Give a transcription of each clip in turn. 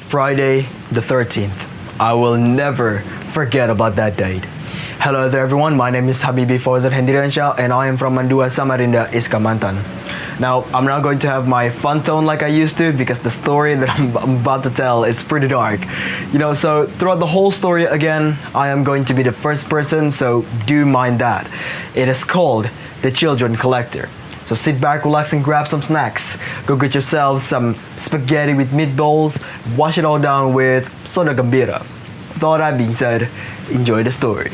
Friday the 13th. I will never forget about that date. Hello there everyone, my name is HABIBIE FAUZAN HENDRIANSYAH and I am from Mandua, Samarinda, East Kalimantan. Now, I'm not going to have my fun tone like I used to because the story that I'm about to tell is pretty dark. So throughout the whole story again, I am going to be the first person, so do mind that. It is called The Children Collector. So sit back, relax and grab some snacks. Go get yourselves some spaghetti with meatballs, wash it all down with soda gambira. With all that being said, enjoy the story.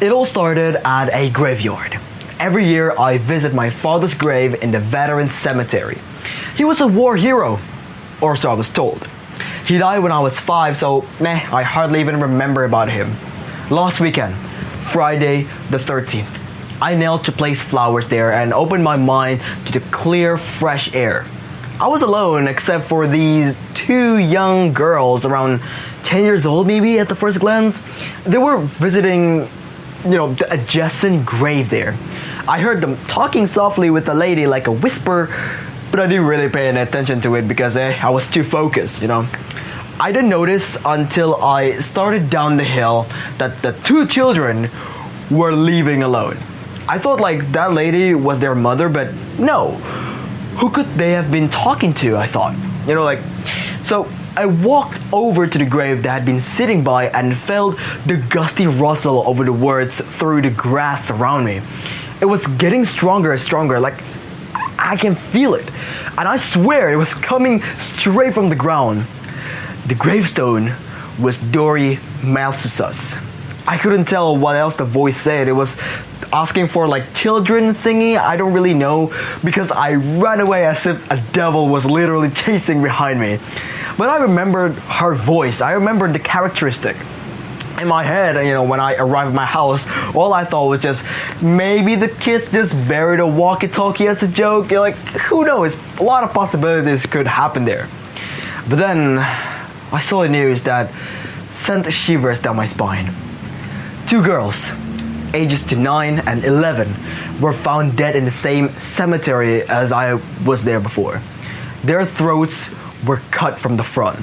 It all started at a graveyard. Every year I visit my father's grave in the Veterans Cemetery. He was a war hero, or so I was told. He died when I was 5, so I hardly even remember about him. Last weekend, Friday the 13th, I knelt to place flowers there and opened my mind to the clear, fresh air. I was alone except for these 2 young girls around 10 years old maybe at the first glance. They were visiting, the adjacent grave there. I heard them talking softly with the lady like a whisper, but I didn't really pay any attention to it because I was too focused, I didn't notice until I started down the hill that the 2 children were leaving alone. I thought like that lady was their mother, but no. Who could they have been talking to, I thought. So I walked over to the grave that I had been sitting by and felt the gusty rustle over the words through the grass around me. It was getting stronger and stronger, like I can feel it. And I swear it was coming straight from the ground. The gravestone was Dory Malthusas. I couldn't tell what else the voice said. It was asking for like children thingy, I don't really know, because I ran away as if a devil was literally chasing behind me. But I remembered her voice, I remembered the characteristic. In my head, when I arrived at my house, all I thought was just, maybe the kids just buried a walkie-talkie as a joke. Who knows? A lot of possibilities could happen there. But then, I saw the news that sent shivers down my spine. 2 girls, ages to 9 and 11, were found dead in the same cemetery as I was there before. Their throats were cut from the front.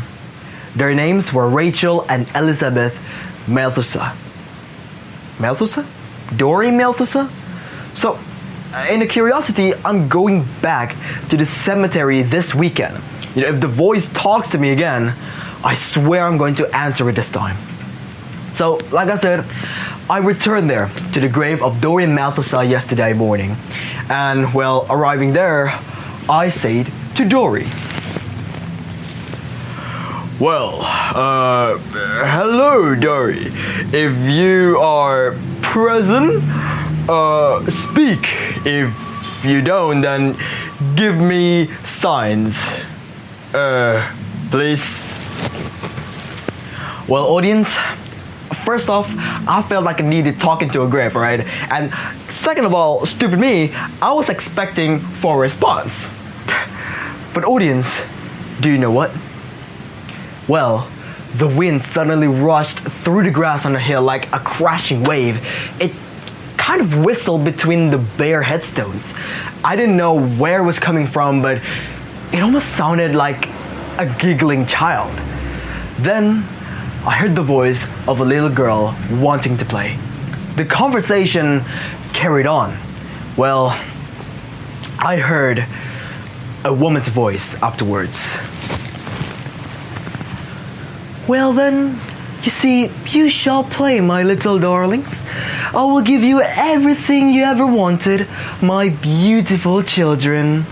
Their names were Rachel and Elizabeth Malthusas. Malthusas? Dory Malthusas? So, in a curiosity, I'm going back to the cemetery this weekend. If the voice talks to me again, I swear I'm going to answer it this time. So, like I said, I returned there to the grave of Dory Malthusas yesterday morning. And, arriving there, I said to Dory, hello Dory. If you are present, speak. If you don't, then give me signs. Please. Audience, first off, I felt like I needed talking to a grave, right? And second of all, stupid me, I was expecting for a response. But audience, do you know what? The wind suddenly rushed through the grass on the hill like a crashing wave. It kind of whistled between the bare headstones. I didn't know where it was coming from, but it almost sounded like a giggling child. Then I heard the voice of a little girl wanting to play. The conversation carried on. I heard a woman's voice afterwards. Then, you see, you shall play, my little darlings. I will give you everything you ever wanted, my beautiful children.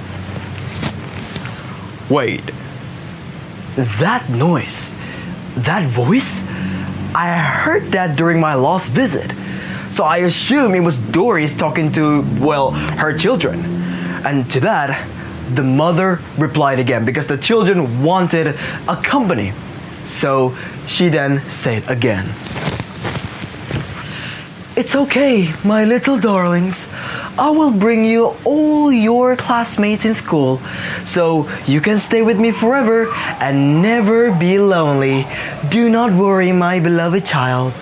Wait, that noise, that voice, I heard that during my last visit. So I assume it was Doris talking to, her children. And to that, the mother replied again because the children wanted a company. So she then said again, "It's okay, my little darlings. I will bring you all your classmates in school, so you can stay with me forever and never be lonely. Do not worry, my beloved child."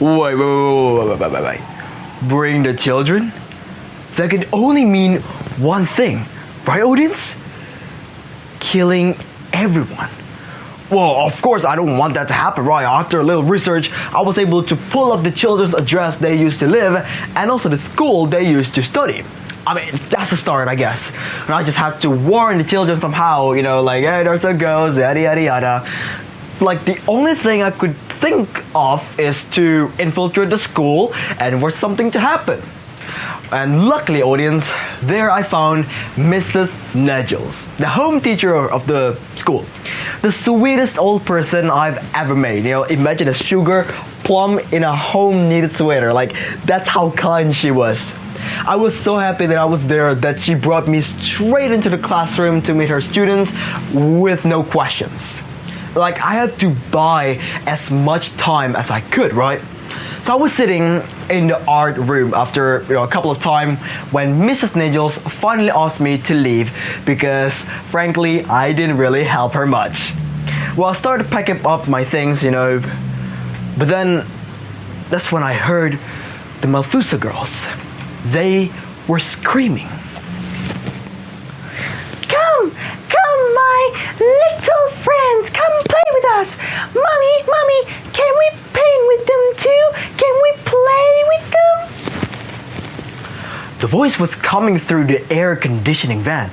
Wait. Bring the children? That could only mean one thing, right, audience? killing everyone. Well, of course, I don't want that to happen, right? After a little research, I was able to pull up the children's address they used to live and also the school they used to study. I mean, that's a start, I guess. And I just had to warn the children somehow, like, hey, there's a ghost, yada, yada, yada. Like, the only thing I could think of is to infiltrate the school and for something to happen. And luckily, audience, there I found Mrs. Nedgels, the home teacher of the school. The sweetest old person I've ever made. Imagine a sugar plum in a home-knitted sweater. Like, that's how kind she was. I was so happy that I was there that she brought me straight into the classroom to meet her students with no questions. Like, I had to buy as much time as I could, right? So I was sitting in the art room after a couple of time when Mrs. Nedgels finally asked me to leave because frankly I didn't really help her much. Well, I started packing up my things, but then that's when I heard the Malthusa girls. They were screaming. Come my little friends, come play with us. Mommy, can we paint with them too? Can we play with them? The voice was coming through the air conditioning van.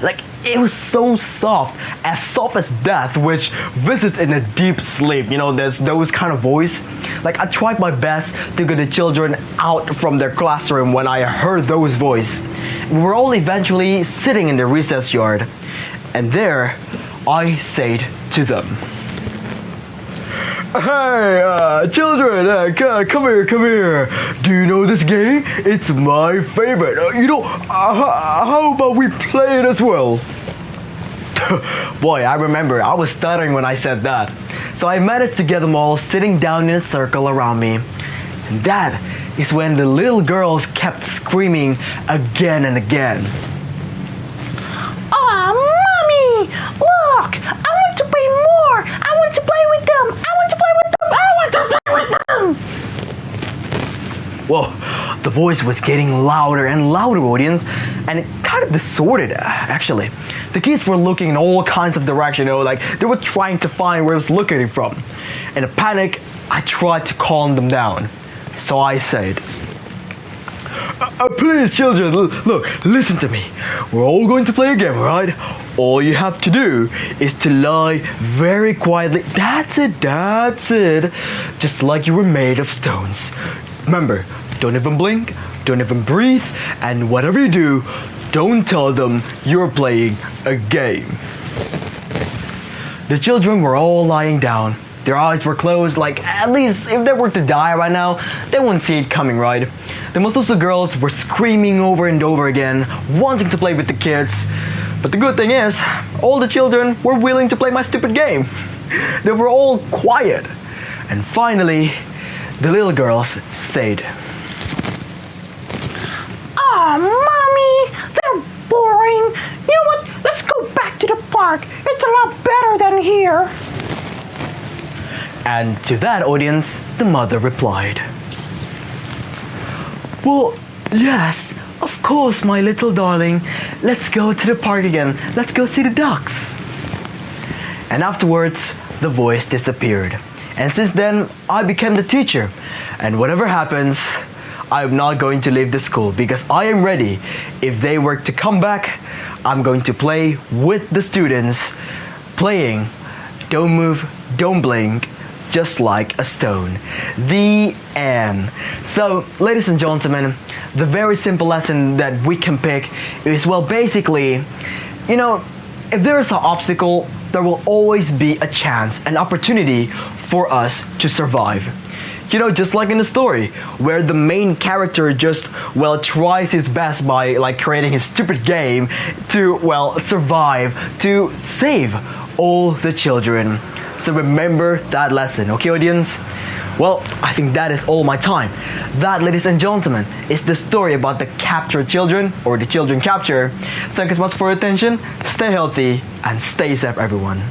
Like, it was so soft as death, which visits in a deep sleep. There's those kind of voice. Like, I tried my best to get the children out from their classroom when I heard those voice. We were all eventually sitting in the recess yard. And there, I said to them, hey, children, come here. Do you know this game? It's my favorite. How about we play it as well? Boy, I remember I was stuttering when I said that. So I managed to get them all sitting down in a circle around me. And that is when the little girls kept screaming again and again. Look, I want to play more. I want to play with them. Whoa, the voice was getting louder and louder, audience, and it kind of distorted, actually. The kids were looking in all kinds of directions, like they were trying to find where it was looking from. In a panic, I tried to calm them down. So I said, please, children, look, listen to me. We're all going to play a game, right? All you have to do is to lie very quietly. That's it. Just like you were made of stones. Remember, don't even blink, don't even breathe, and whatever you do, don't tell them you're playing a game. The children were all lying down. Their eyes were closed, like at least if they were to die right now, they wouldn't see it coming, right? The Malthusa girls were screaming over and over again, wanting to play with the kids. But the good thing is, all the children were willing to play my stupid game. They were all quiet. And finally, the little girls said, Mommy, they're boring. You know what? Let's go back to the park. It's a lot better than here. And to that, audience, the mother replied, well, yes, of course, my little darling. Let's go to the park again. Let's go see the ducks. And afterwards, the voice disappeared. And since then, I became the teacher. And whatever happens, I'm not going to leave the school because I am ready. If they were to come back, I'm going to play with the students, playing Don't Move, Don't Blink, just like a stone. The end. So, ladies and gentlemen, the very simple lesson that we can pick is, well, basically, if there is an obstacle, there will always be a chance, an opportunity for us to survive. Just like in the story, where the main character just, tries his best by, creating his stupid game to, survive, to save all the children. So remember that lesson, okay, audience? Well, I think that is all my time. That, ladies and gentlemen, is the story about the captured children, or the children capture. Thank you so much for your attention. Stay healthy and stay safe, everyone.